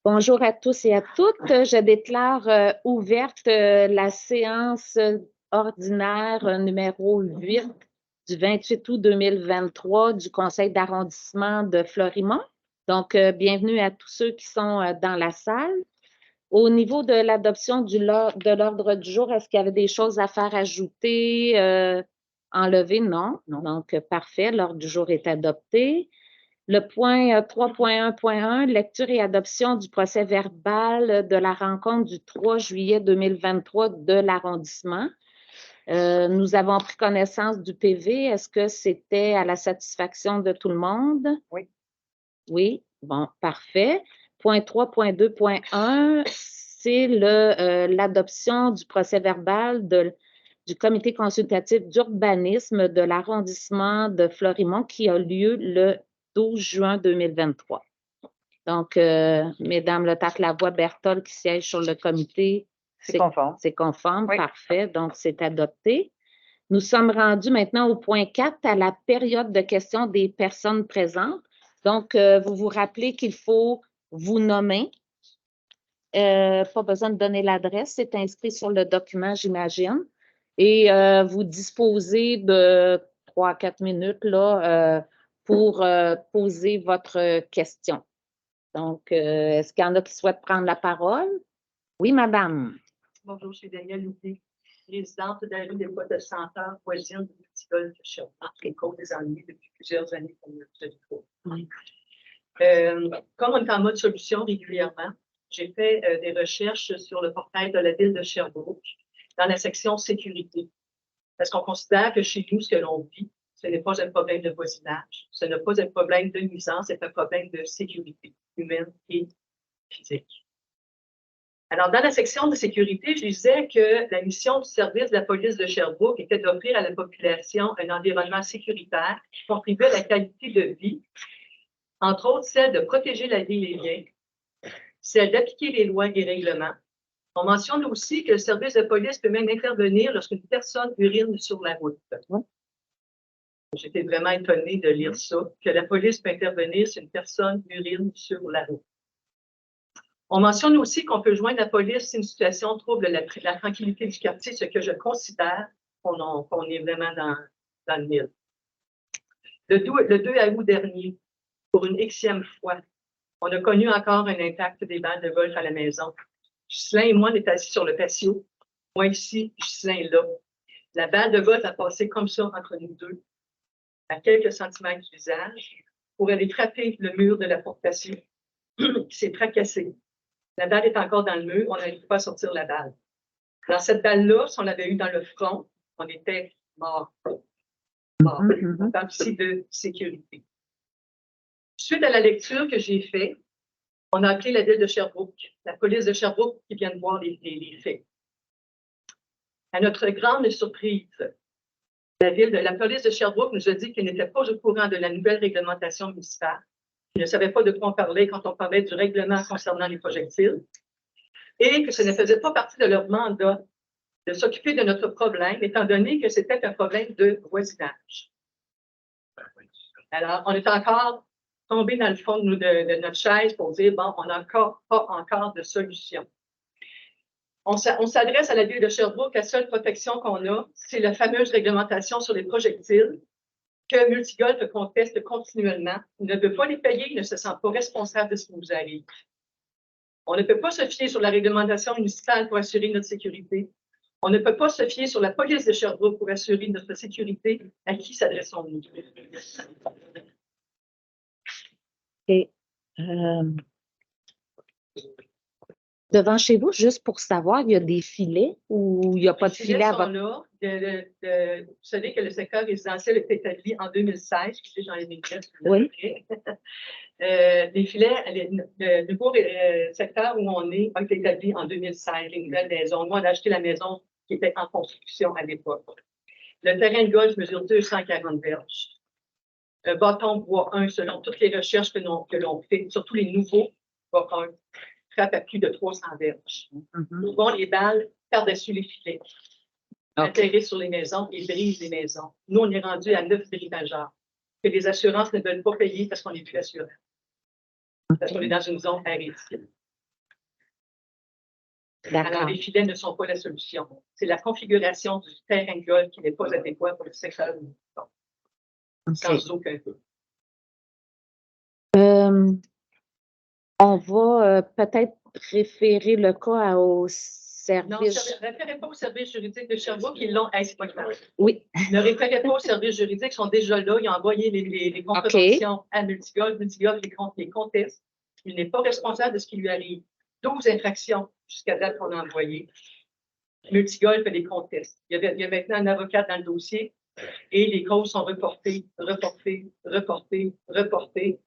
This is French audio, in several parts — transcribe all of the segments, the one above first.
Bonjour à tous et à toutes. Je déclare ouverte la séance ordinaire numéro 8 du 28 août 2023 du Conseil d'arrondissement de Florimont. Donc, bienvenue à tous ceux qui sont dans la salle. Au niveau de l'adoption de l'ordre du jour, est-ce qu'il y avait des choses à faire ajouter, enlever? Non. Donc, parfait, l'ordre du jour est adopté. Le point 3.1.1, lecture et adoption du procès verbal de la rencontre du 3 juillet 2023 de l'arrondissement. Nous avons pris connaissance du PV. Est-ce que c'était à la satisfaction de tout le monde? Oui. Oui, bon, parfait. Point 3.2.1, c'est l'adoption du procès verbal du comité consultatif d'urbanisme de l'arrondissement de Florimont qui a lieu le 12 juin 2023. Donc, Mesdames Letac-Lavoie, Berthold qui siègent sur le comité, c'est conforme. C'est conforme, oui. Parfait. Donc, c'est adopté. Nous sommes rendus maintenant au point 4, à la période de questions des personnes présentes. Donc, vous vous rappelez qu'il faut vous nommer. Pas besoin de donner l'adresse, c'est inscrit sur le document, j'imagine. Et vous disposez de 3-4 minutes là, pour poser votre question. Donc, est-ce qu'il y en a qui souhaitent prendre la parole? Oui, madame. Bonjour, je suis Danielle Louté, résidente de la rue des Bois de Senteur, voisine du petit golfe de Cherbourg, entre les côtes des Anglais depuis plusieurs années, comme je le trouve. Oui. Comme on est en mode solution régulièrement, j'ai fait des recherches sur le portail de la ville de Sherbrooke dans la section sécurité. Parce qu'on considère que chez nous, ce que l'on vit, ce n'est pas un problème de voisinage, ce n'est pas un problème de nuisance, c'est un problème de sécurité humaine et physique. Alors, dans la section de sécurité, je disais que la mission du service de la police de Sherbrooke était d'offrir à la population un environnement sécuritaire qui contribue à la qualité de vie, entre autres celle de protéger la vie et les biens, celle d'appliquer les lois et règlements. On mentionne aussi que le service de police peut même intervenir lorsqu'une personne urine sur la route. J'étais vraiment étonnée de lire ça, que la police peut intervenir si une personne urine sur la route. On mentionne aussi qu'on peut joindre la police si une situation trouble la tranquillité du quartier, ce que je considère qu'on est vraiment dans le mille. Le 2 août dernier, pour une Xème fois, on a connu encore un impact des balles de golf à la maison. Ghislain et moi, on est assis sur le patio. Moi ici, Ghislain là. La balle de golf a passé comme ça entre nous deux, à quelques centimètres du visage, pour aller frapper le mur de la porte patio, qui s'est fracassé. La balle est encore dans le mur, on n'arrive pas à sortir la balle. Alors, cette balle-là, si on l'avait eu dans le front, on était mort. On parle ici de sécurité. Suite à la lecture que j'ai faite, on a appelé la ville de Sherbrooke, la police de Sherbrooke qui vient de voir les faits. À notre grande surprise, la police de Sherbrooke nous a dit qu'elle n'était pas au courant de la nouvelle réglementation municipale. Ils ne savaient pas de quoi on parlait quand on parlait du règlement concernant les projectiles et que ce ne faisait pas partie de leur mandat de s'occuper de notre problème, étant donné que c'était un problème de voisinage. Alors, on est encore tombé dans le fond de notre chaise pour dire, bon, on n'a pas encore de solution. On s'adresse à la ville de Sherbrooke, la seule protection qu'on a, c'est la fameuse réglementation sur les projectiles que Multigolf conteste continuellement. Il ne veut pas les payer, il ne se sent pas responsable de ce qui nous arrive. On ne peut pas se fier sur la réglementation municipale pour assurer notre sécurité. On ne peut pas se fier sur la police de Sherbrooke pour assurer notre sécurité. À qui s'adressons-nous? Et, devant chez vous, juste pour savoir, il y a des filets ou il n'y a pas de filets à votre... Là. Vous savez que le secteur résidentiel est établi en 2016, qui est dans les médias. Oui. Les filets, le nouveau secteur où on est a été établi en 2016, les nouvelles maisons. Moi, on a acheté la maison qui était en construction à l'époque. Le terrain de golf mesure 240 verges. Le bâton bois 1, selon toutes les recherches que l'on fait, surtout les nouveaux bois 1, frappe à plus de 300 verges. Nous avons les balles par-dessus les filets, atterrissent sur les maisons et brisent les maisons. Nous, on est rendu à 9 brisageurs que les assurances ne veulent pas payer parce qu'on n'est plus assuré. Parce qu'on est dans une zone à risque. Alors, D'accord. les filets ne sont pas la solution. C'est la configuration du terrain de golf qui n'est pas adéquate pour le secteur. OK. Sans aucun doute. On va peut-être référer le cas au Non, service. ne référez pas au service juridique de Sherbrooke, ils l'ont. Hey, c'est pas grave. Oui. Ne référez pas au service juridique, ils sont déjà là, ils ont envoyé les contreventions à Multigolf. Multigolf les conteste. Il n'est pas responsable de ce qui lui arrive. 12 infractions jusqu'à date qu'on a envoyées. Multigolf les conteste. Il y a maintenant un avocat dans le dossier et les causes sont reportées.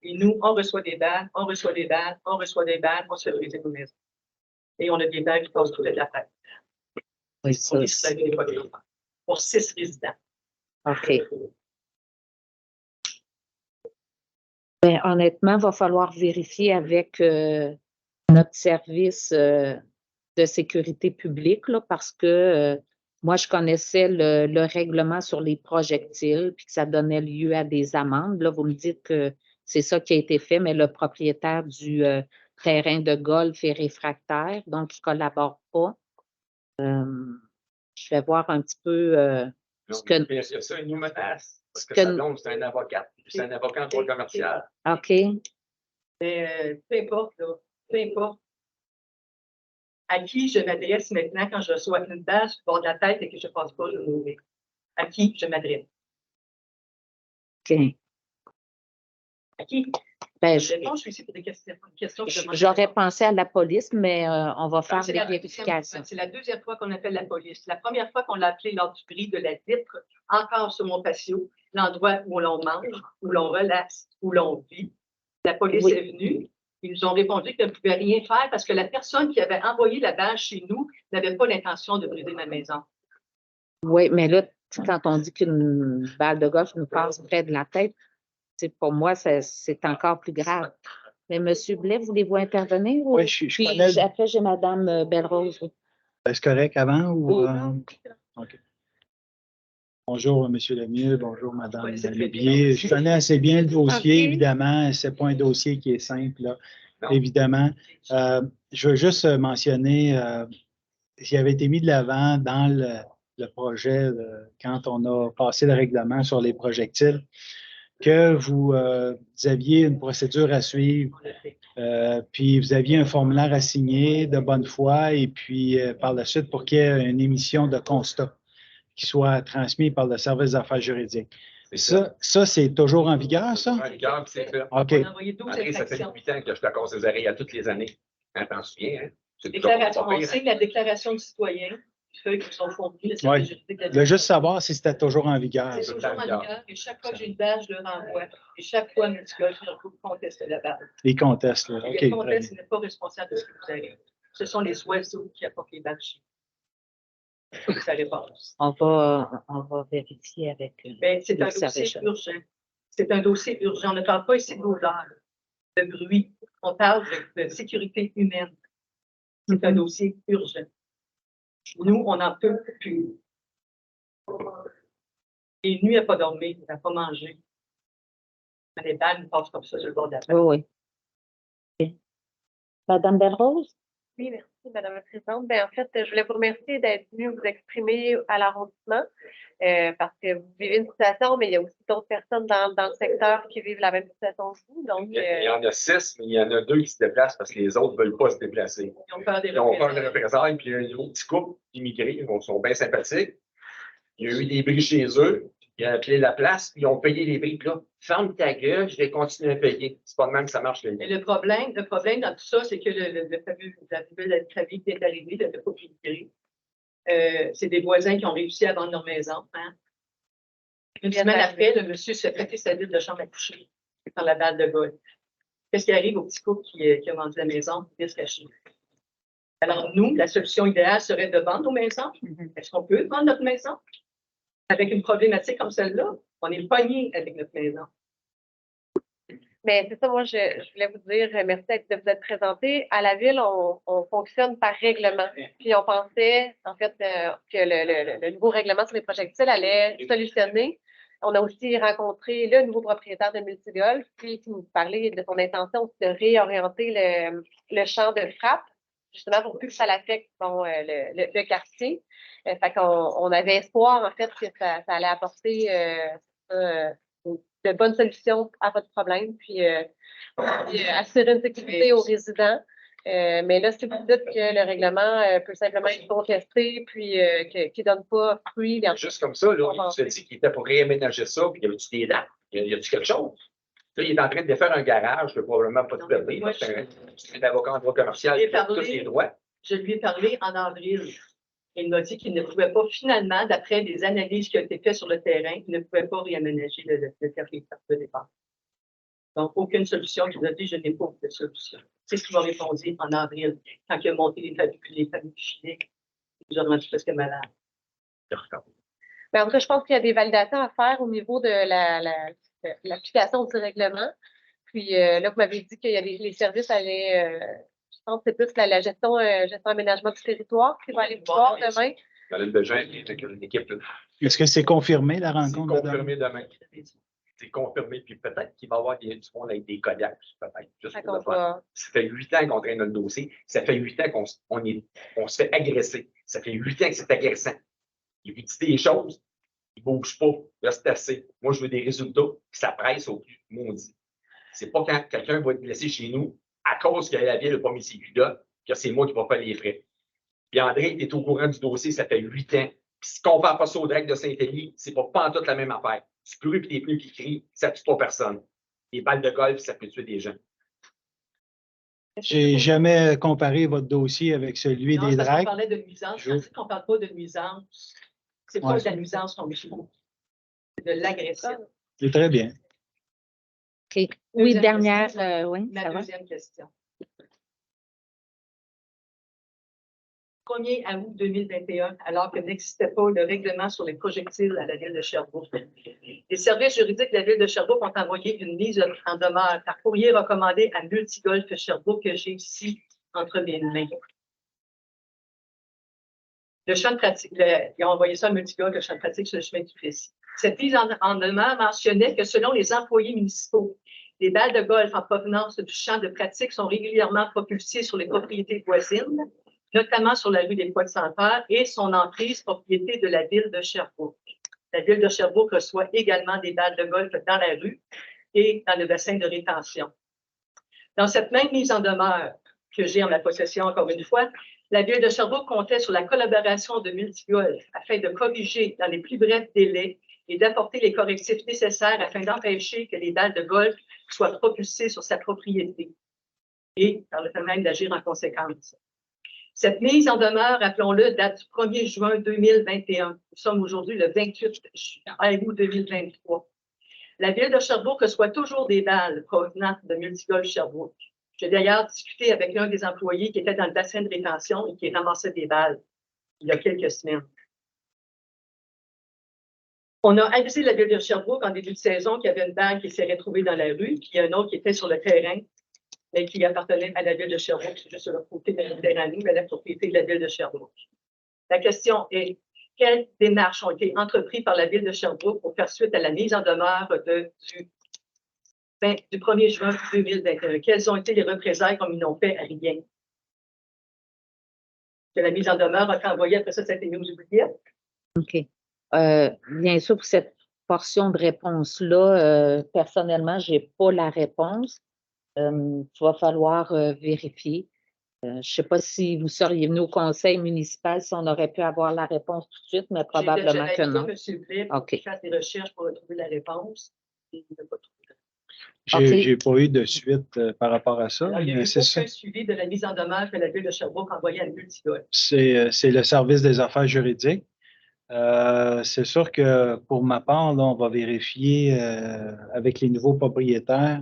Et nous, on reçoit des balles, on se fait briser nos maisons. Et on a des balles qui passent tout de la tête. Oui, ça, pour 6 résidents. OK. Ben, honnêtement, il va falloir vérifier avec notre service de sécurité publique, là, parce que moi, je connaissais le règlement sur les projectiles, puis que ça donnait lieu à des amendes. Là, vous me dites que c'est ça qui a été fait, mais le propriétaire du terrain de golf est réfractaire, donc il ne collabore pas. Je vais voir un petit peu ce que... Il y a ça, il nous menace. Parce que sa blonde, c'est un avocat. C'est un avocat en droit commercial. OK. Mais peu importe, là, peu importe. À qui je m'adresse maintenant quand je reçois une balle sur le bord de la tête et que je ne pense pas le mourir? À qui je m'adresse? OK. À qui? Ben, Je suis ici pour des questions. J'aurais pensé à la police, mais on va faire des vérifications. C'est la deuxième fois qu'on appelle la police. La première fois qu'on l'a appelé lors du bris de la vitre, encore sur mon patio, l'endroit où l'on mange, où l'on relaxe, où l'on vit. La police est venue. Ils nous ont répondu qu'ils ne pouvaient rien faire parce que la personne qui avait envoyé la balle chez nous n'avait pas l'intention de briser ma maison. Oui, mais là, quand on dit qu'une balle de golf nous passe près de la tête, pour moi, c'est encore plus grave. Mais M. Blais, voulez-vous intervenir? Oui, je connais. Après, j'ai Mme Belle-Rose. Est-ce correct avant? Ou, Oui. OK. Bonjour, M. Lemieux. Bonjour, Mme Oui, c'est Lebier. Je connais assez bien le dossier, évidemment. Ce n'est pas un dossier qui est simple, là, évidemment. Je veux juste mentionner, qui avait été mis de l'avant dans le projet quand on a passé le règlement sur les projectiles, que vous aviez une procédure à suivre, puis vous aviez un formulaire à signer de bonne foi, et puis par la suite, pour qu'il y ait une émission de constat qui soit transmis par le service d'affaires juridiques. Ça, c'est toujours en vigueur, ça? En vigueur, puis c'est fait. OK. On a envoyé 12 André, ça fait infractions. 8 ans que je te casse les oreilles à toutes les années. Hein, t'en souviens, hein? On signe la déclaration de citoyen, feuilles qui sont fournies, le service juridique de la Je veux juste savoir si c'était toujours en vigueur. C'est toujours en vigueur. Et chaque fois que j'ai une balle, je le renvoie. Et chaque fois, Multigolf conteste la balle. Les contestent, là. Le conteste n'est pas responsable de ce qui vous arrive. Ce sont les oiseaux qui apportent les balles chez vous. C'est sa réponse. On va vérifier avec c'est un dossier urgent. C'est un dossier urgent. On ne parle pas ici d'odeur, de bruit. On parle de sécurité humaine. C'est un dossier urgent. Nous, on n'en peut plus. Et nuit, elle n'a pas dormi, elle n'a pas mangé. Les balles nous passent comme ça sur le bord de la tête. Oui. Okay. Madame Belle-Rose? Oui, merci, Madame la Présidente. En fait, je voulais vous remercier d'être venue vous exprimer à l'arrondissement parce que vous vivez une situation, mais il y a aussi d'autres personnes dans le secteur qui vivent la même situation que vous. Donc, il y en a 6, mais il y en a 2 qui se déplacent parce que les autres ne veulent pas se déplacer. Ils ont peur des représailles. Puis il y a un nouveau petit couple immigrés, ils sont bien sympathiques. Il y a eu des bris chez eux. Ils ont appelé la place, puis ils ont payé les bris. Puis là, ferme ta gueule, je vais continuer à payer. C'est pas de même que ça marche. Mais le problème dans tout ça, c'est que la nouvelle famille qui est arrivée, le couple immigré, c'est des voisins qui ont réussi à vendre leur maison. Hein. Une semaine après, le monsieur se fait prêter sa ville de chambre à coucher par la balle de golf. Qu'est-ce qui arrive au petit couple qui a vendu la maison? Il se cacher. Alors, nous, la solution idéale serait de vendre nos maisons. Est-ce qu'on peut vendre notre maison? Avec une problématique comme celle-là, on est pogné avec notre maison. Mais c'est ça, moi, je voulais vous dire merci de vous être présenté. À la ville, on fonctionne par règlement. Puis on pensait, en fait, que le nouveau règlement sur les projectiles allait solutionner. On a aussi rencontré le nouveau propriétaire de Multigolf, puis qui nous parlait de son intention de réorienter le champ de frappe justement pour plus que ça l'affecte le quartier. Fait qu'on avait espoir, en fait, que ça allait apporter de bonnes solutions à votre problème, puis assurer une sécurité aux résidents. Mais là, si vous dites que le règlement peut simplement être contesté, puis qu'il ne donne pas fruit. Juste comme ça, là, tu as dit qu'il était pour réaménager ça, puis il y avait-tu des dates? Y a-tu quelque chose? Là, il est en train de défaire un garage, je ne peux probablement pas tout perder. C'est un avocat en droit commercial, il a tous les droits. Je lui ai parlé en avril. Il m'a dit qu'il ne pouvait pas, finalement, d'après les analyses qui ont été faites sur le terrain, il ne pouvait pas réaménager le territoire de départ. Donc, aucune solution. Je vous ai dit, je n'ai pas de solution. C'est ce qu'il m'a répondu en avril, quand il a monté les familles chimiques. Il nous a rendu presque malade. Mais en tout cas, je pense qu'il y a des validations à faire au niveau de l'application du règlement. Puis là, vous m'avez dit qu'il y a les services allaient, je pense que c'est plus la gestion aménagement du territoire qui va aller voir demain. Dans l'île de Jean, il y a une équipe. Est-ce que c'est confirmé, la rencontre? C'est confirmé demain. C'est confirmé, puis peut-être qu'il va y avoir du monde avec des Kodaks, peut-être. Juste pour le faire. Ça fait 8 ans qu'on traîne notre dossier. Ça fait 8 ans qu'on se fait agresser. Ça fait 8 ans que c'est agressant. Il dit des choses, il ne bouge pas. Là, c'est assez. Moi, je veux des résultats, puis ça presse au plus maudit. C'est pas quand quelqu'un va être blessé chez nous, à cause que la ville n'a pas mis ses culottes, que c'est moi qui vais faire les frais. Puis André est au courant du dossier, ça fait 8 ans. Puis si on ne compare pas ça au direct de Saint-Élie, c'est pas en toute la même affaire. Du bruit et des pneus qui crient, ça ne tue pas personne. Les balles de golf, ça peut tuer des gens. J'ai jamais comparé votre dossier avec celui des dragues. On parlait de nuisance. Je sais qu'on ne parle pas de nuisance. C'est pas de la nuisance qu'on met chez nous. C'est de l'agression. C'est très bien. OK. Oui, dernière. Oui, Ma deuxième question. 1er août 2021, alors que n'existait pas le règlement sur les projectiles à la ville de Sherbrooke. Les services juridiques de la ville de Sherbrooke ont envoyé une mise en demeure par courrier recommandé à Multigolf Sherbrooke que j'ai ici entre mes mains. Le champ de pratique, ils ont envoyé ça à Multigolf, le champ de pratique sur le chemin du Plessis. Cette mise en demeure mentionnait que selon les employés municipaux, les balles de golf en provenance du champ de pratique sont régulièrement propulsées sur les propriétés voisines, notamment sur la rue des Poix-de-Santerre et son emprise propriété de la ville de Sherbrooke. La ville de Sherbrooke reçoit également des balles de golf dans la rue et dans le bassin de rétention. Dans cette même mise en demeure que j'ai en ma possession, encore une fois, la ville de Sherbrooke comptait sur la collaboration de Multigolf afin de corriger dans les plus brefs délais et d'apporter les correctifs nécessaires afin d'empêcher que les balles de golf soient propulsées sur sa propriété et par le fait même d'agir en conséquence. Cette mise en demeure, rappelons-le, date du 1er juin 2021. Nous sommes aujourd'hui le 28 août 2023. La ville de Sherbrooke reçoit toujours des balles provenant de Multigolf Sherbrooke. J'ai d'ailleurs discuté avec l'un des employés qui était dans le bassin de rétention et qui ramassait des balles il y a quelques semaines. On a avisé la ville de Sherbrooke en début de saison qu'il y avait une balle qui s'est retrouvée dans la rue, puis il y a un autre qui était sur le terrain, mais qui appartenait à la ville de Sherbrooke, c'est juste sur le côté de la Méditerranée, mais la propriété de la ville de Sherbrooke. La question est, quelles démarches ont été entreprises par la ville de Sherbrooke pour faire suite à la mise en demeure du 1er juin 2021? Quelles ont été les représailles comme ils n'ont fait à rien? Que la mise en demeure a été envoyée, après ça a été mis aux oubliettes? OK. Bien sûr, pour cette portion de réponse-là, personnellement, je n'ai pas la réponse. Il va falloir vérifier. Je ne sais pas si vous seriez venu au conseil municipal si on aurait pu avoir la réponse tout de suite, mais probablement que non. M. Blais, pour qu'il fasse des recherches pour trouver la réponse. J'ai pas eu de suite par rapport à ça. Alors, il y a eu c'est ça. aucun suivi de la mise en demeure que la ville de Sherbrooke a envoyée à Multigolf. C'est le service des affaires juridiques. C'est sûr que pour ma part, là, on va vérifier avec les nouveaux propriétaires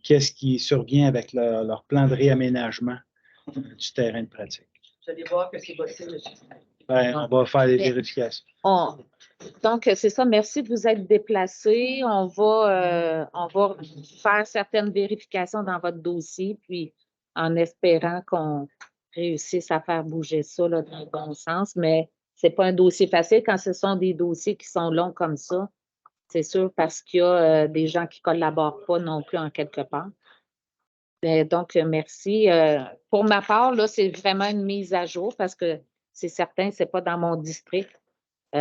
qu'est-ce qui survient avec leur plan de réaménagement du terrain de pratique. Vous allez voir que c'est possible, M. On va faire les vérifications. Donc, c'est ça. Merci de vous être déplacé. On va faire certaines vérifications dans votre dossier, puis en espérant qu'on réussisse à faire bouger ça là, dans le bon sens. Mais ce n'est pas un dossier facile quand ce sont des dossiers qui sont longs comme ça. C'est sûr parce qu'il y a des gens qui ne collaborent pas non plus en quelque part. Donc, merci. Pour ma part, là, c'est vraiment une mise à jour parce que c'est certain, c'est pas dans mon district. C'est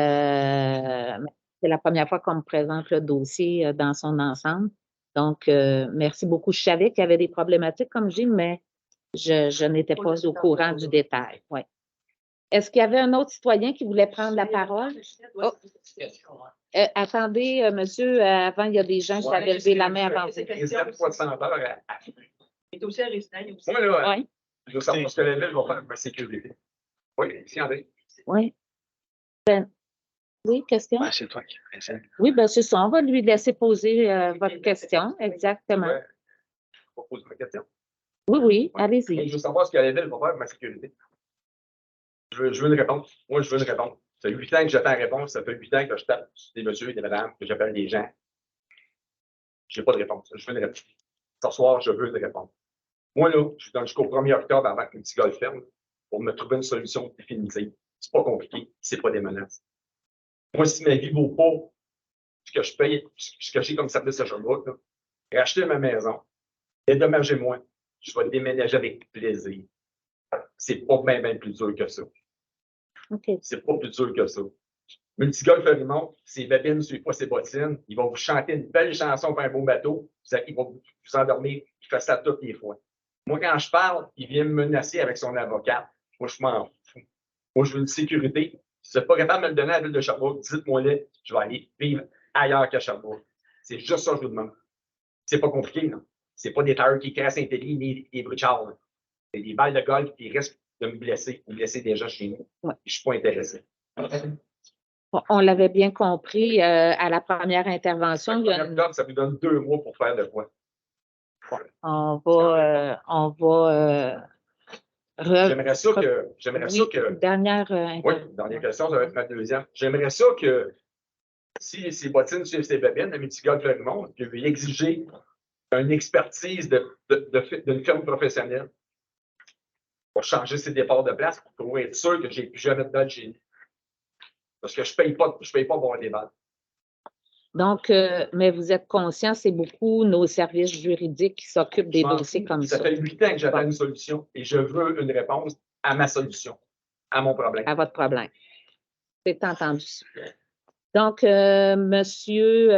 la première fois qu'on me présente le dossier dans son ensemble. Donc, merci beaucoup. Je savais qu'il y avait des problématiques, comme je dis, mais je n'étais pas au courant du détail. Ouais. Est-ce qu'il y avait un autre citoyen qui voulait prendre la parole? Oh. Attendez, monsieur, avant, il y a des gens qui avaient levé la main avant vous. Il est aussi un résident. Moi, là, Oui. je veux savoir ce que la ville va faire pour ma sécurité. Oui, si, André. Oui. Oui, question? Ben, c'est toi qui présente. Oui, bien, c'est ça. On va lui laisser poser votre question. Exactement. Ouais. Je vais poser ma question. Oui, oui, Ouais. allez-y. Je veux savoir ce que la ville va faire pour ma sécurité. Je veux une réponse. Moi, je veux une réponse. Ça fait 8 ans que j'attends la réponse. Ça fait 8 ans que je tape des messieurs et des madames, que j'appelle des gens. Je n'ai pas de réponse. Je veux une réponse. Ce soir, je veux une réponse. Moi, là, je donne jusqu'au 1er octobre avant que le petit golf ferme pour me trouver une solution définitive. C'est pas compliqué. C'est pas des menaces. Moi, si ma vie vaut pas ce que je paye, ce que j'ai comme service à Sherbrooke, racheter ma maison, dédommagez-moi, je vais déménager avec plaisir. C'est pas bien plus dur que ça. OK. C'est pas plus dur que ça. Multigolf Rimont, ses babines ne suivent pas ses bottines. Ils vont vous chanter une belle chanson pour un beau bateau. Ils vont vous endormir. Ils font ça toutes les fois. Moi, quand je parle, il vient me menacer avec son avocat. Moi, je m'en fous. Moi, je veux une sécurité. Si vous n'êtes pas capable de me le donner à la ville de Sherbrooke, dites-moi-le. Je vais aller vivre ailleurs qu'à Sherbrooke. C'est juste ça que je vous demande. C'est pas compliqué, non? C'est pas des tailleurs qui crassent un télé ni des bruchards. C'est des balles de golf qui risquent de me blesser ou blesser des gens chez nous. Ouais. Je suis pas intéressé. On l'avait bien compris à la première intervention. Ça vous donne 2 mois pour faire de quoi? On va J'aimerais ça que. Dernière Oui, dernière question, ça va être ma deuxième. J'aimerais ça que si ces bottines suivent ces babines, la Multigolf Rimont, que vous exiger une expertise d'une firme professionnelle pour changer ses départs de place pour être sûr que je n'ai plus jamais de balles chez nous. Parce que je ne paye pas pour avoir des balles. Donc, mais vous êtes conscient, c'est beaucoup nos services juridiques qui s'occupent des dossiers comme ça. Ça fait 8 ans que j'attends une solution et je veux une réponse à ma solution, à mon problème. À votre problème. C'est entendu. Donc, monsieur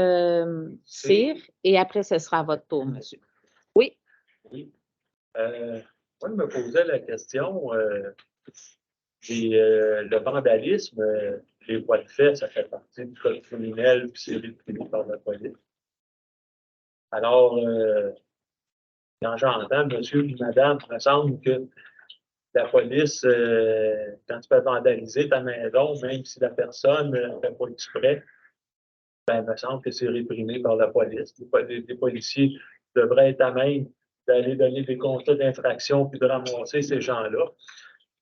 Cyr, et après, ce sera à votre tour, monsieur. Oui. Oui. Moi, je me posais la question, le vandalisme, les voies de fait, ça fait partie du code criminel, puis c'est réprimé par la police. Alors, quand j'entends monsieur et madame, il me semble que la police, quand tu peux vandaliser ta maison, même si la personne ne fait pas exprès, ben, il me semble que c'est réprimé par la police. Les policiers devraient être à même d'aller donner des constats d'infraction puis de ramasser ces gens-là.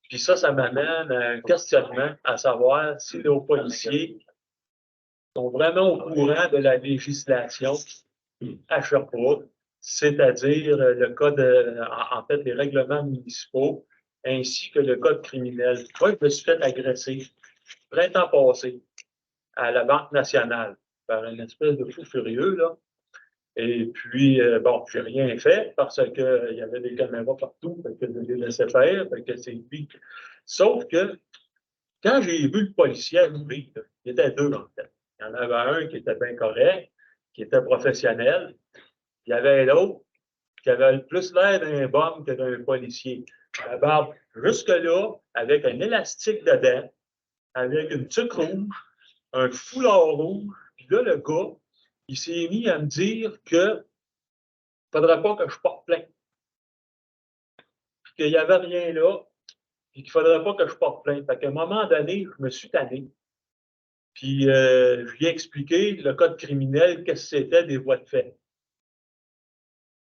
Puis ça m'amène à un questionnement, à savoir si nos policiers sont vraiment au courant de la législation à Sherbrooke, c'est-à-dire le code, en fait, les règlements municipaux, ainsi que le code criminel. Moi, je me suis fait agresser printemps passé à la Banque nationale par une espèce de fou furieux, là. Et puis, bon, j'ai rien fait parce qu'il y avait des caméras partout, fait que je les laissais faire, fait que c'est lui. Sauf que, quand j'ai vu le policier arriver, il y était 2 en fait. Il y en avait un qui était bien correct, qui était professionnel. Il y avait l'autre qui avait plus l'air d'un bum que d'un policier. La barbe jusque-là, avec un élastique dedans, avec une tuque rouge, un foulard rouge, puis là, le gars, il s'est mis à me dire que il ne faudrait pas que je porte plainte. Puis qu'il n'y avait rien là, puis qu'il ne faudrait pas que je porte plainte. Fait qu'à un moment donné, je me suis tanné. Puis je lui ai expliqué le code criminel, qu'est-ce que c'était des voies de fait.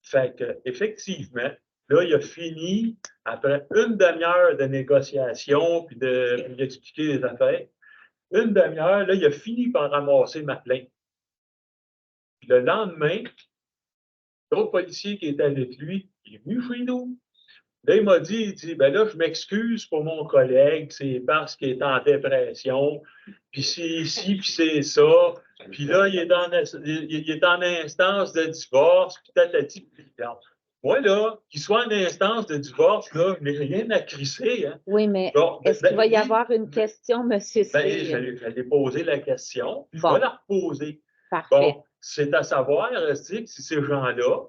Fait que, effectivement, là, il a fini, après une demi-heure de négociation, puis de lui expliquer les affaires, une demi-heure, là, il a fini par ramasser ma plainte. Puis le lendemain, l'autre policier qui était avec lui, il est venu chez nous. Là, il m'a dit, ben là, je m'excuse pour mon collègue, c'est parce qu'il est en dépression, puis c'est ici, puis c'est ça, puis là, il est en instance de divorce, puis tatati, puis regarde. moi, là, qu'il soit en instance de divorce, là, je n'ai rien à crisser. Hein. Oui, mais Bon, est-ce qu'il va y oui, avoir une question, M. ben, Cyr? j'allais poser la question, puis je Bon. vais la reposer. Parfait. Bon, c'est à savoir, si ces gens-là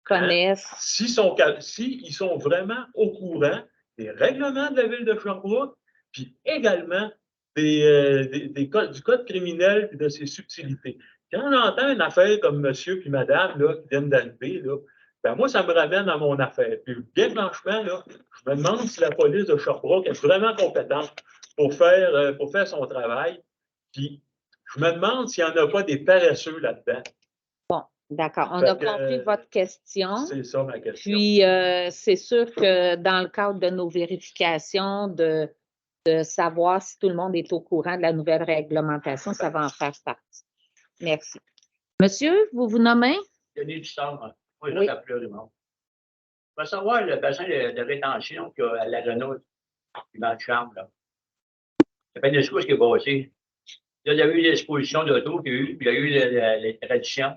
Connaissent. s'ils sont vraiment au courant des règlements de la ville de Sherbrooke, puis également du code criminel et de ses subtilités. Quand on entend une affaire comme monsieur puis madame là, qui viennent d'arriver, là, ben moi, ça me ramène à mon affaire. Puis bien franchement, là, je me demande si la police de Sherbrooke est vraiment compétente pour faire son travail. Puis je me demande s'il n'y en a pas des paresseux là-dedans. D'accord. On Fait a que, compris votre question. C'est ça ma question. Puis, c'est sûr que dans le cadre de nos vérifications, de savoir si tout le monde est au courant de la nouvelle réglementation, ça va en faire partie. Merci. Monsieur, vous vous nommez? Denis Dussard, moi, je Oui. t'appelle le monde. Il va savoir le bassin de rétention qu'il y a à la Renault, dans le chambre, là. Ça fait des choses qui est passé. Là, il y a eu l'exposition d'auto qu'il y a eu, puis il y a eu les traditions.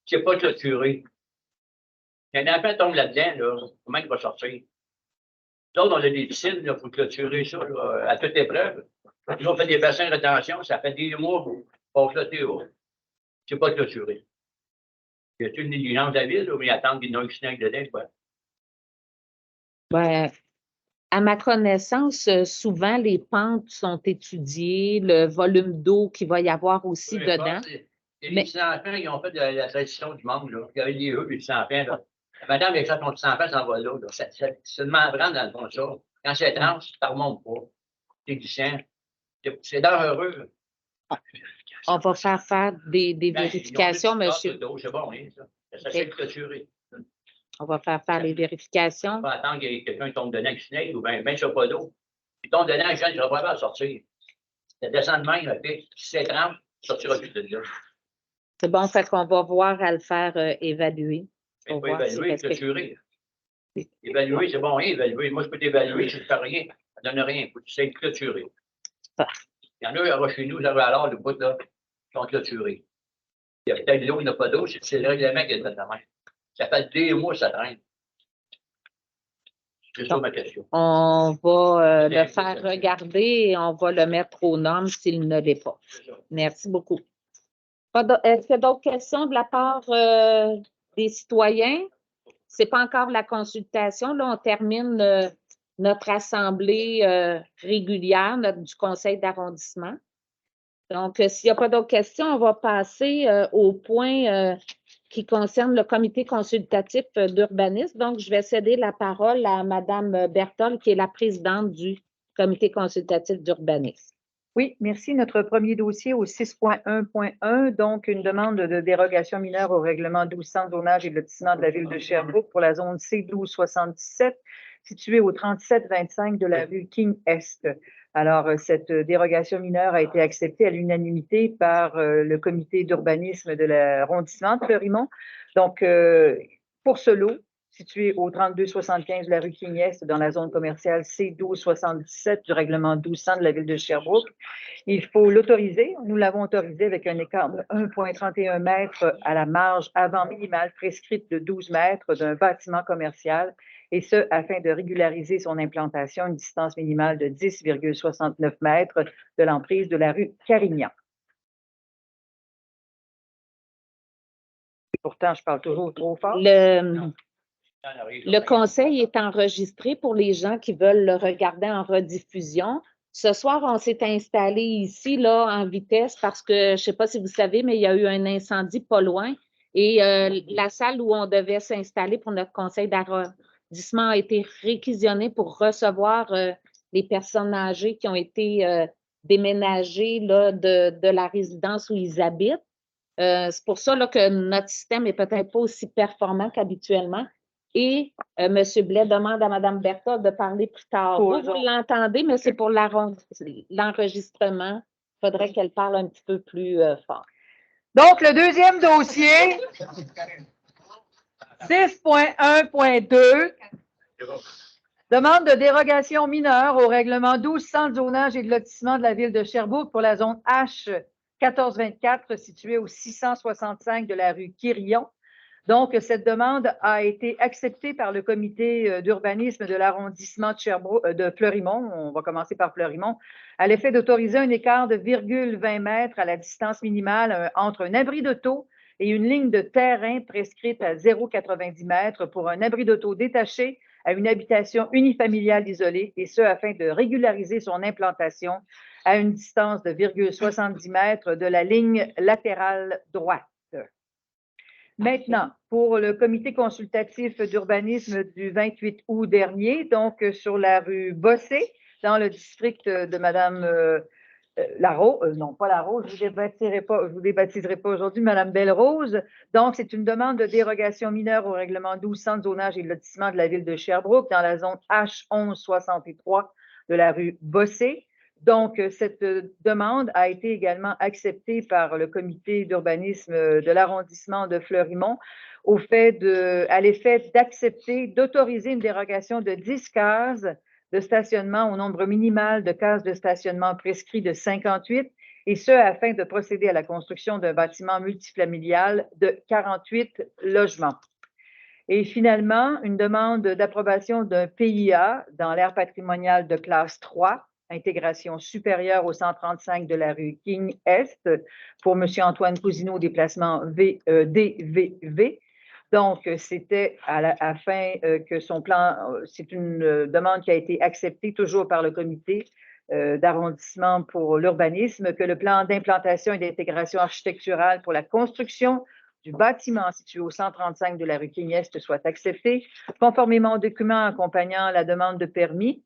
C'est pas clôturé. Un enfant tombe là-dedans, là, comment il va sortir? D'autres, on a des piscines, il faut clôturer ça là, à toute épreuve. Nous, on fait des bassins de rétention, ça fait des mois pour clôturer. C'est pas clôturé. Y a-t-il une négligence de la ville, ou ils attendent qu'il y ait une accident dedans, quoi? Ben, à ma connaissance, souvent, les pentes sont étudiées, le volume d'eau qu'il va y avoir aussi Peu dedans. importe, les petits enfants, ils ont fait de la tradition du monde, là. Il y avait des eux, les petits enfants, là. Madame, avec ça, ton petit enfant s'en va là. C'est une membrane dans le fond de ça. Quand c'est étrange, ça ne remonte pas. C'est glissant. C'est dangereux. On va faire des vérifications, monsieur. C'est bon, hein, ça. Ça s'est clôturé. On va faire les vérifications. On va attendre que quelqu'un tombe dedans avec Snake ou bien sur pas d'eau. Il tombe dedans, le jeune, il ne va pas sortir. Ça descend de même, puis si c'est étrange, il ne sortira plus de là. C'est bon, fait qu'on va voir à le faire évaluer. Il faut évaluer, clôturer. Évaluer, c'est bon, hein, évaluer. Moi, je peux t'évaluer, je ne fais rien. Ça ne donne rien. Il faut que tu sais clôturer. Ah. Il y en a chez nous, j'avais alors le bout là, qui sont clôturés. Il y a peut-être de l'eau, il n'y a pas d'eau, c'est le règlement qui est de la main. Ça fait 2 mois que ça traîne. C'est ça ma question. On va le faire regarder et on va le mettre aux normes s'il ne l'est pas. Merci beaucoup. Est-ce qu'il y a d'autres questions de la part des citoyens? Ce n'est pas encore la consultation. Là, on termine notre assemblée régulière du conseil d'arrondissement. Donc, s'il n'y a pas d'autres questions, on va passer au point qui concerne le comité consultatif d'urbanisme. Donc, je vais céder la parole à Mme Berthold, qui est la présidente du comité consultatif d'urbanisme. Oui, merci. Notre premier dossier au 6.1.1, donc une demande de dérogation mineure au règlement 1200 zonage et lotissement de la ville de Sherbrooke pour la zone C1277, située au 3725 de la rue King-Est. Alors, cette dérogation mineure a été acceptée à l'unanimité par le comité d'urbanisme de l'arrondissement de Fleurimont. Donc, pour ce lot, situé au 3275 de la rue King-Est, dans la zone commerciale C1277 du règlement 1200 de la ville de Sherbrooke, il faut l'autoriser. Nous l'avons autorisé avec un écart de 1,31 m à la marge avant minimale prescrite de 12 mètres d'un bâtiment commercial, et ce, afin de régulariser son implantation, une distance minimale de 10,69 mètres de l'emprise de la rue Carignan. Pourtant, je parle toujours trop fort. Le conseil est enregistré pour les gens qui veulent le regarder en rediffusion. Ce soir, on s'est installé ici là, en vitesse parce que, je ne sais pas si vous savez, mais il y a eu un incendie pas loin et la salle où on devait s'installer pour notre conseil d'arrondissement a été réquisitionnée pour recevoir les personnes âgées qui ont été déménagées là, de la résidence où ils habitent. C'est pour ça là, que notre système n'est peut-être pas aussi performant qu'habituellement. Et M. Blais demande à Mme Berthold de parler plus tard. Vous l'entendez, mais c'est pour l'enregistrement. Il faudrait qu'elle parle un petit peu plus fort. Donc, le deuxième dossier, 6.1.2, demande de dérogation mineure au règlement 1200 de zonage et de lotissement de la ville de Sherbrooke pour la zone H 1424 située au 665 de la rue Quirion. Donc, cette demande a été acceptée par le comité d'urbanisme de l'arrondissement de Fleurimont. On va commencer par Fleurimont, à l'effet d'autoriser un écart de 0,20 mètres à la distance minimale entre un abri d'auto et une ligne de terrain prescrite à 0,90 mètres pour un abri d'auto détaché à une habitation unifamiliale isolée, et ce, afin de régulariser son implantation à une distance de 0,70 mètres de la ligne latérale droite. Maintenant, pour le comité consultatif d'urbanisme du 28 août dernier, donc sur la rue Bossé, dans le district de Mme Larose, non pas Larose, je ne vous débaptiserai pas aujourd'hui, Mme Belle-Rose. Donc, c'est une demande de dérogation mineure au règlement 1200 de zonage et de lotissement de la ville de Sherbrooke dans la zone H1163 de la rue Bossé. Donc, cette demande a été également acceptée par le comité d'urbanisme de l'arrondissement de Fleurimont à l'effet d'accepter, d'autoriser une dérogation de 10 cases de stationnement au nombre minimal de cases de stationnement prescrit de 58, et ce, afin de procéder à la construction d'un bâtiment multifamilial de 48 logements. Et finalement, une demande d'approbation d'un PIA dans l'aire patrimoniale de classe 3, intégration supérieure au 135 de la rue King-Est, pour M. Antoine Cousineau, déplacement DVV. Donc, c'était afin que son plan, c'est une demande qui a été acceptée toujours par le comité d'arrondissement pour l'urbanisme, que le plan d'implantation et d'intégration architecturale pour la construction du bâtiment situé au 135 de la rue King-Est soit accepté, conformément aux documents accompagnant la demande de permis,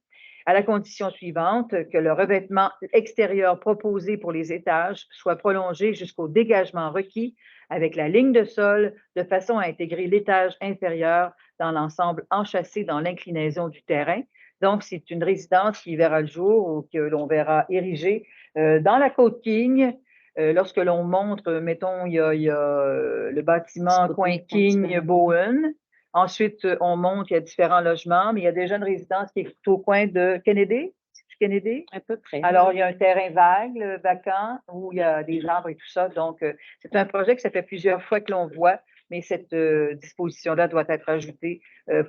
à la condition suivante, que le revêtement extérieur proposé pour les étages soit prolongé jusqu'au dégagement requis avec la ligne de sol, de façon à intégrer l'étage inférieur dans l'ensemble enchâssé dans l'inclinaison du terrain. Donc, c'est une résidence qui verra le jour ou que l'on verra érigée dans la côte King. Lorsque l'on montre, mettons, il y a le bâtiment coin King-Bowen. Ensuite, on monte, il y a différents logements, mais il y a déjà une résidence qui est au coin de Kennedy. C'est Kennedy? À peu près. Alors, il y a un terrain vague, vacant, où il y a des arbres et tout ça. Donc, c'est un projet que ça fait plusieurs fois que l'on voit, mais cette disposition-là doit être ajoutée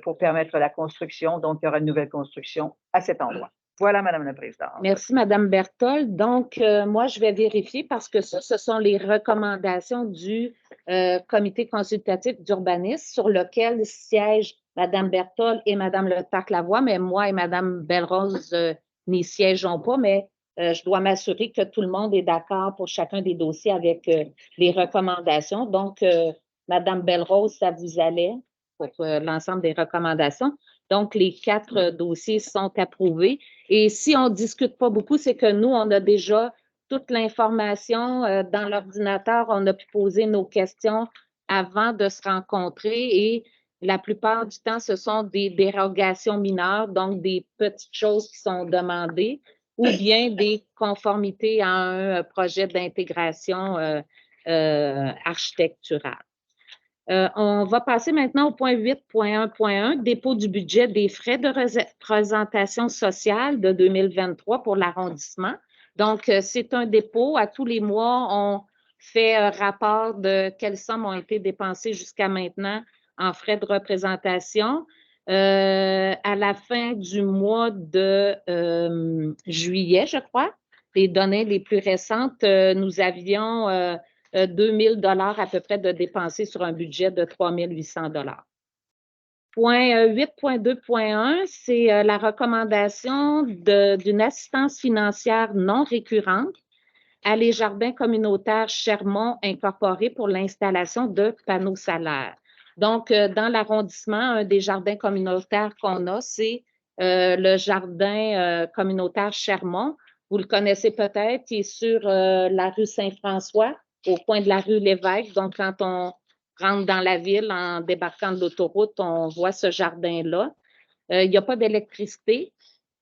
pour permettre la construction. Donc, il y aura une nouvelle construction à cet endroit. Voilà, Madame la Présidente. Merci, Madame Berthold. Donc, moi, je vais vérifier parce que ça, ce sont les recommandations du comité consultatif d'urbanisme sur lequel siègent Madame Berthold et Madame Le Tac-Lavoie, mais moi et Madame Belle-Rose n'y siégeons pas, mais je dois m'assurer que tout le monde est d'accord pour chacun des dossiers avec les recommandations. Donc, Madame Belle-Rose, ça vous allait pour l'ensemble des recommandations. Donc, les 4 dossiers sont approuvés. Et si on ne discute pas beaucoup, c'est que nous, on a déjà toute l'information dans l'ordinateur. On a pu poser nos questions avant de se rencontrer et la plupart du temps, ce sont des dérogations mineures, donc des petites choses qui sont demandées ou bien des conformités à un projet d'intégration architecturale. On va passer maintenant au point 8.1.1, dépôt du budget des frais de représentation sociale de 2023 pour l'arrondissement. Donc, c'est un dépôt. À tous les mois, on fait un rapport de quelles sommes ont été dépensées jusqu'à maintenant en frais de représentation. À la fin du mois de juillet, je crois, les données les plus récentes, nous avions 2 000 $ à peu près de dépensés sur un budget de 3 800 $. Point 8.2.1, c'est la recommandation d'une assistance financière non récurrente à les jardins communautaires Chermont incorporés pour l'installation de panneaux solaires. Donc, dans l'arrondissement, un des jardins communautaires qu'on a, c'est le jardin communautaire Chermont. Vous le connaissez peut-être, il est sur la rue Saint-François, au coin de la rue Lévesque. Donc, quand on rentre dans la ville en débarquant de l'autoroute, on voit ce jardin-là. Il n'y a pas d'électricité,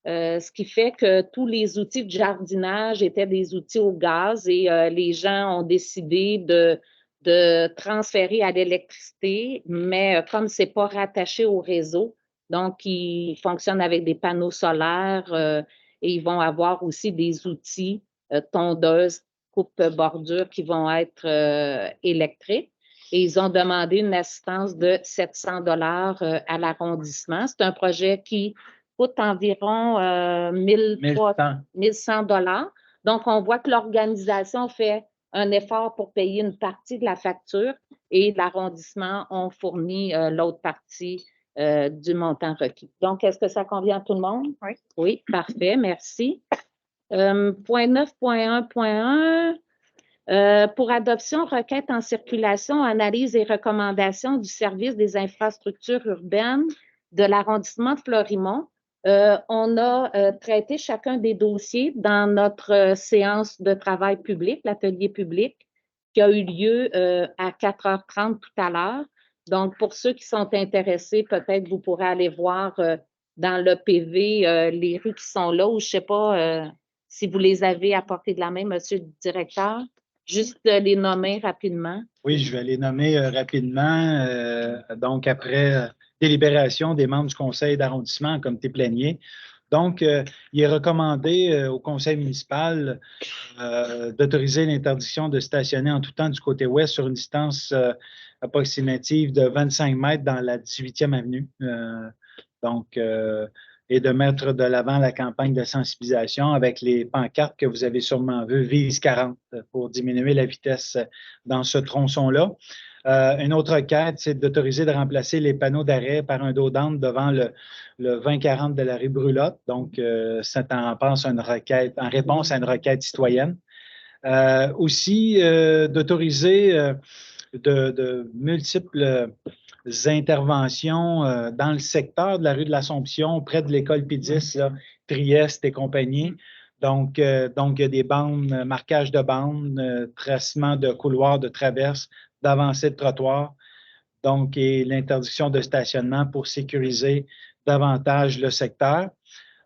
ce qui fait que tous les outils de jardinage étaient des outils au gaz et les gens ont décidé de transférer à l'électricité, mais comme ce n'est pas rattaché au réseau, donc ils fonctionnent avec des panneaux solaires et ils vont avoir aussi des outils tondeuses, coupe-bordure qui vont être électriques. et ils ont demandé une assistance de 700 $ à l'arrondissement. C'est un projet qui coûte environ 1100 $. Donc, on voit que l'organisation fait un effort pour payer une partie de la facture et l'arrondissement ont fourni l'autre partie du montant requis. Donc, est-ce que ça convient à tout le monde? Oui. Oui, parfait, merci. Point 9.1.1. Pour adoption, requête en circulation, analyse et recommandation du service des infrastructures urbaines de l'arrondissement de Florimont. On a traité chacun des dossiers dans notre séance de travail public, l'atelier public, qui a eu lieu à 4h30 tout à l'heure. Donc, pour ceux qui sont intéressés, peut-être vous pourrez aller voir dans le PV les rues qui sont là, ou je ne sais pas si vous les avez à portée de la main, Monsieur le directeur. Juste les nommer rapidement. Oui, je vais les nommer rapidement. Donc, après délibération des membres du conseil d'arrondissement en comité plénier. Donc, il est recommandé au conseil municipal d'autoriser l'interdiction de stationner en tout temps du côté ouest sur une distance approximative de 25 mètres dans la 18e avenue. Et de mettre de l'avant la campagne de sensibilisation avec les pancartes que vous avez sûrement vues, vise 40 pour diminuer la vitesse dans ce tronçon-là. Une autre requête, c'est d'autoriser de remplacer les panneaux d'arrêt par un dos d'âne devant le 2040 de la rue Brulotte. Donc, c'est en réponse à une requête citoyenne. Aussi, d'autoriser de multiples interventions dans le secteur de la rue de l'Assomption, près de l'école P10, là, Trieste et compagnie. Donc, il y a des bandes, marquage de bandes, tracement de couloirs de traverse, d'avancée de trottoir. Donc, et l'interdiction de stationnement pour sécuriser davantage le secteur.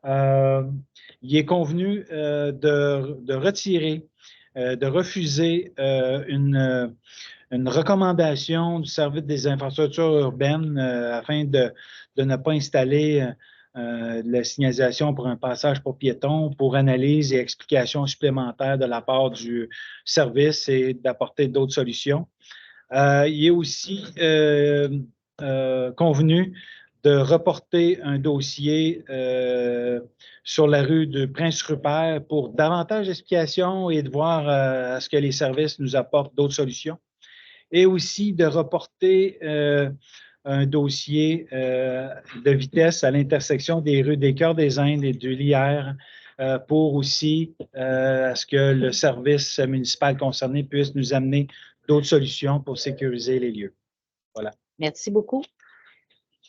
Il est convenu de retirer, de refuser une recommandation du service des infrastructures urbaines afin de ne pas installer la signalisation pour un passage pour piétons pour analyse et explication supplémentaire de la part du service et d'apporter d'autres solutions. Il est aussi convenu de reporter un dossier sur la rue de Prince-Rupert pour davantage d'explications et de voir à ce que les services nous apportent d'autres solutions. Et aussi de reporter un dossier de vitesse à l'intersection des rues des Cœurs des Indes et du Lierre pour aussi à ce que le service municipal concerné puisse nous amener d'autres solutions pour sécuriser les lieux. Voilà. Merci beaucoup.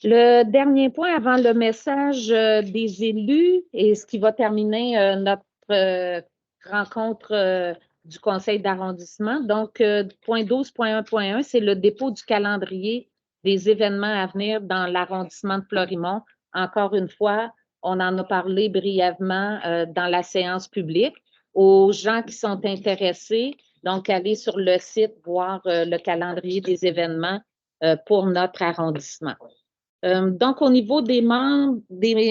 Le dernier point avant le message des élus et ce qui va terminer notre rencontre du conseil d'arrondissement. Donc, point 12.1.1, c'est le dépôt du calendrier des événements à venir dans l'arrondissement de Florimont. Encore une fois, on en a parlé brièvement dans la séance publique. Aux gens qui sont intéressés, donc allez sur le site voir le calendrier des événements pour notre arrondissement. Donc, au niveau des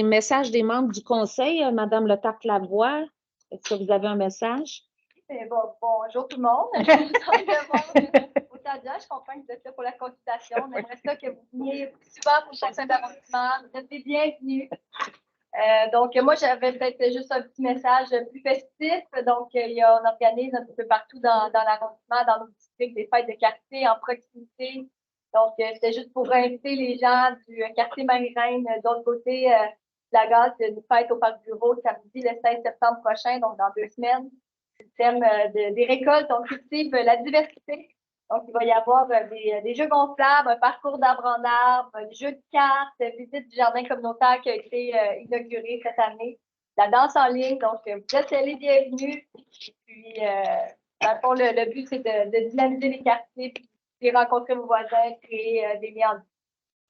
messages des membres du conseil, Madame Le Tarc-Lavoie, est-ce que vous avez un message? Bonjour tout le monde. Je comprends que vous êtes là pour la consultation. On aimerait ça que vous veniez souvent pour le conseil d'arrondissement. Vous êtes les bienvenus. Donc, moi, j'avais peut-être juste un petit message plus festif. Donc, on organise un peu partout dans l'arrondissement, dans nos districts, des fêtes de quartier en proximité. Donc, c'était juste pour inviter les gens du quartier Marie-Reine, de l'autre côté de la gare, une fête au Parc Bureau samedi le 16 septembre prochain, donc dans 2 semaines. C'est le thème des récoltes. On cultive la diversité. Donc, il va y avoir des jeux gonflables, un parcours d'arbre en arbre, des jeux de cartes, visite du jardin communautaire qui a été inauguré cette année, la danse en ligne. Donc, vous êtes les bienvenus. Et puis, dans le fond, le but, c'est de dynamiser les quartiers, puis rencontrer vos voisins, créer des liens.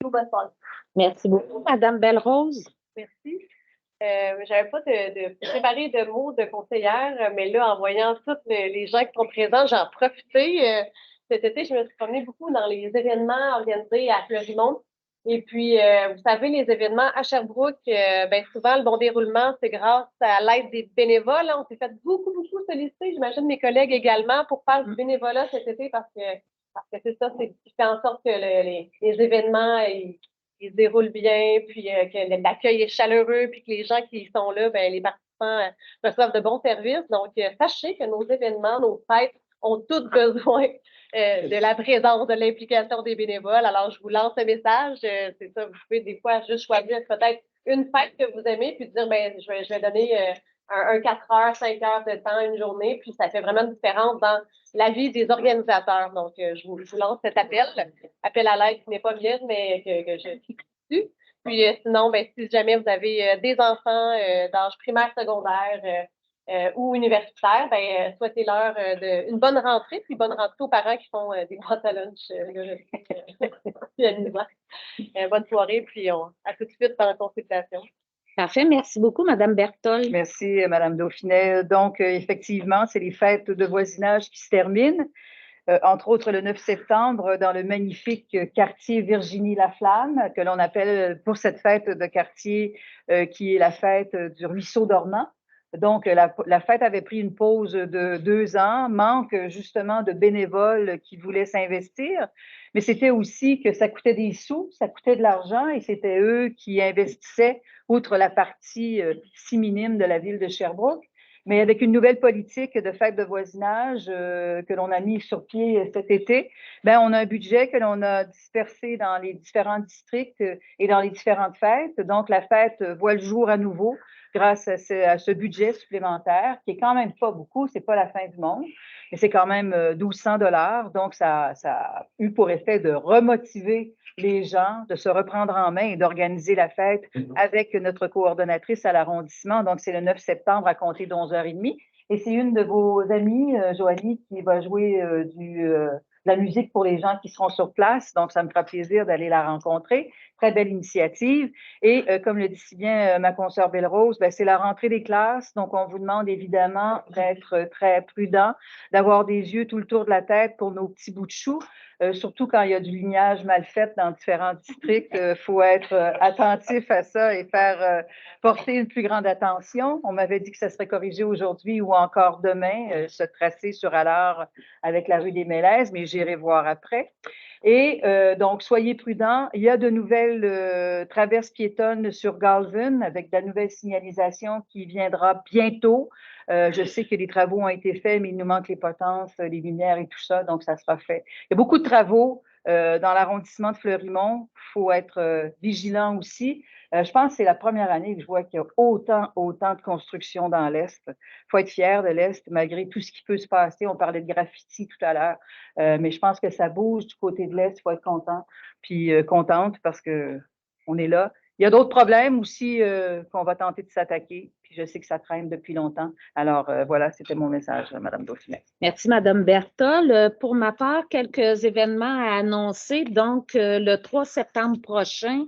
Bonne soirée. Merci beaucoup, Madame Belle-Rose. Merci. Je n'avais pas préparé de mots de conseillère, mais là, en voyant tous les gens qui sont présents, j'en profité. Cet été, je me suis promenée beaucoup dans les événements organisés à Florimont. Et puis, vous savez, les événements à Sherbrooke, souvent, le bon déroulement, c'est grâce à l'aide des bénévoles. On s'est fait beaucoup solliciter, j'imagine mes collègues également, pour faire du bénévolat cet été parce que Parce que c'est ça, c'est ce qui fait en sorte que les événements, ils se déroulent bien, puis que l'accueil est chaleureux, puis que les gens qui sont là, ben, les participants reçoivent de bons services. Donc, sachez que nos événements, nos fêtes ont tous besoin de la présence, de l'implication des bénévoles. Alors, je vous lance un message. C'est ça, vous pouvez des fois juste choisir peut-être une fête que vous aimez, puis dire, ben, je vais donner un 4 heures, 5 heures de temps, une journée, puis ça fait vraiment une différence dans la vie des organisateurs. Donc, je vous lance cet appel à l'aide qui n'est pas mien, mais que je suis dessus. Puis sinon, ben, si jamais vous avez des enfants d'âge primaire, secondaire ou universitaire, ben, souhaitez-leur une bonne rentrée, puis bonne rentrée aux parents qui font des boîtes à lunch. Puis amusant. Bonne soirée, puis à tout de suite dans la consultation. Parfait. Merci beaucoup, Mme Berthold. Merci, Mme Dauphinet. Donc, effectivement, c'est les fêtes de voisinage qui se terminent. Entre autres le 9 septembre, dans le magnifique quartier Virginie-Laflamme, que l'on appelle pour cette fête de quartier, qui est la fête du Ruisseau dormant. Donc, la fête avait pris une pause de 2 ans, manque justement de bénévoles qui voulaient s'investir, mais c'était aussi que ça coûtait des sous, ça coûtait de l'argent et c'était eux qui investissaient, outre la partie si minime de la ville de Sherbrooke. Mais avec une nouvelle politique de fête de voisinage que l'on a mis sur pied cet été, ben on a un budget que l'on a dispersé dans les différents districts et dans les différentes fêtes. Donc, la fête voit le jour à nouveau grâce à ce budget supplémentaire, qui est quand même pas beaucoup, c'est pas la fin du monde, mais c'est quand même 1 200 $. Donc, ça a eu pour effet de remotiver les gens, de se reprendre en main et d'organiser la fête avec notre coordonnatrice à l'arrondissement. Donc, c'est le 9 septembre à compter d'11h30. Et c'est une de vos amies, Joanie, qui va jouer de la musique pour les gens qui seront sur place. Donc, ça me fera plaisir d'aller la rencontrer. Très belle initiative. Et comme le dit si bien ma consoeur Belle-Rose, ben, c'est la rentrée des classes. Donc, on vous demande évidemment d'être très prudent, d'avoir des yeux tout le tour de la tête pour nos petits bouts de chou. Surtout quand il y a du lignage mal fait dans différents districts, il faut être attentif à ça et faire porter une plus grande attention. On m'avait dit que ça serait corrigé aujourd'hui ou encore demain, ce tracé sur Allard avec la rue des Mélèzes, mais j'irai voir après. Et donc, soyez prudents. Il y a de nouvelles traverses piétonnes sur Galvin avec de la nouvelle signalisation qui viendra bientôt. Je sais que les travaux ont été faits, mais il nous manque les potences, les lumières et tout ça, donc ça sera fait. Il y a beaucoup de travaux dans l'arrondissement de Fleurimont. Il faut être vigilant aussi. Je pense que c'est la première année que je vois qu'il y a autant de construction dans l'Est. Il faut être fier de l'Est, malgré tout ce qui peut se passer. On parlait de graffiti tout à l'heure, mais je pense que ça bouge du côté de l'Est. Il faut être content, puis contente parce qu'on est là. Il y a d'autres problèmes aussi qu'on va tenter de s'attaquer. Puis je sais que ça traîne depuis longtemps. Alors voilà, c'était mon message, Mme Dauphinet. Merci, Mme Berthold. Pour ma part, quelques événements à annoncer. Donc, le 3 septembre prochain,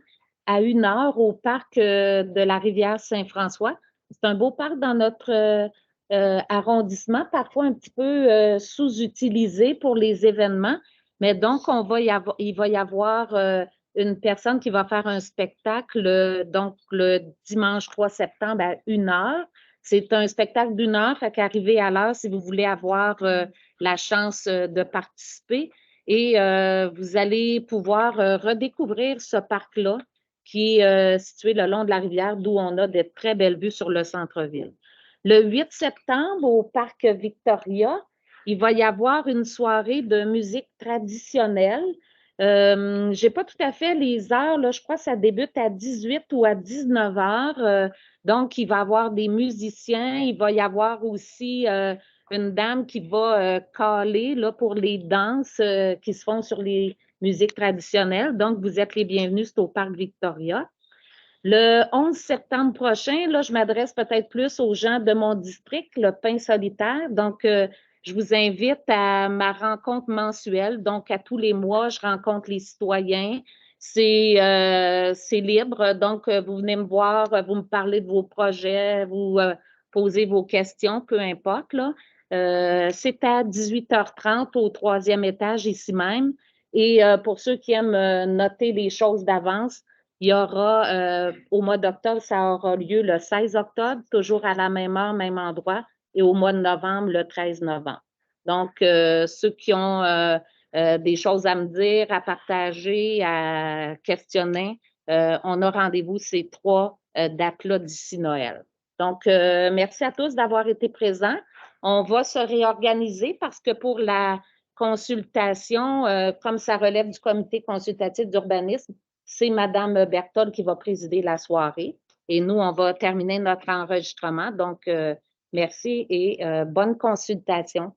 à 1h, au parc de la rivière Saint-François. C'est un beau parc dans notre arrondissement, parfois un petit peu sous-utilisé pour les événements. Mais donc, il va y avoir une personne qui va faire un spectacle, donc le dimanche 3 septembre à 1h. C'est un spectacle d'1 heure, fait qu'arrivez à l'heure si vous voulez avoir la chance de participer. Et vous allez pouvoir redécouvrir ce parc-là qui est situé le long de la rivière, d'où on a de très belles vues sur le centre-ville. Le 8 septembre, au parc Victoria, il va y avoir une soirée de musique traditionnelle. Je n'ai pas tout à fait les heures, là, je crois que ça débute à 18 ou à 19 heures. Donc, il va y avoir des musiciens, il va y avoir aussi une dame qui va caler là, pour les danses qui se font sur les musiques traditionnelles. Donc, vous êtes les bienvenus, c'est au Parc Victoria. Le 11 septembre prochain, là, je m'adresse peut-être plus aux gens de mon district, le Pain solitaire. Donc, je vous invite à ma rencontre mensuelle. Donc, à tous les mois, je rencontre les citoyens. C'est libre. Donc, vous venez me voir, vous me parlez de vos projets, vous posez vos questions, peu importe. Là. C'est à 18h30 au 3e étage ici même. Et pour ceux qui aiment noter les choses d'avance, il y aura, au mois d'octobre, ça aura lieu le 16 octobre, toujours à la même heure, même endroit, et au mois de novembre, le 13 novembre. Donc, ceux qui ont des choses à me dire, à partager, à questionner, on a rendez-vous ces 3 dates-là d'ici Noël. Donc, merci à tous d'avoir été présents. On va se réorganiser parce que pour la consultation, comme ça relève du comité consultatif d'urbanisme, c'est Mme Berthold qui va présider la soirée. Et nous, on va terminer notre enregistrement. Donc, merci et bonne consultation.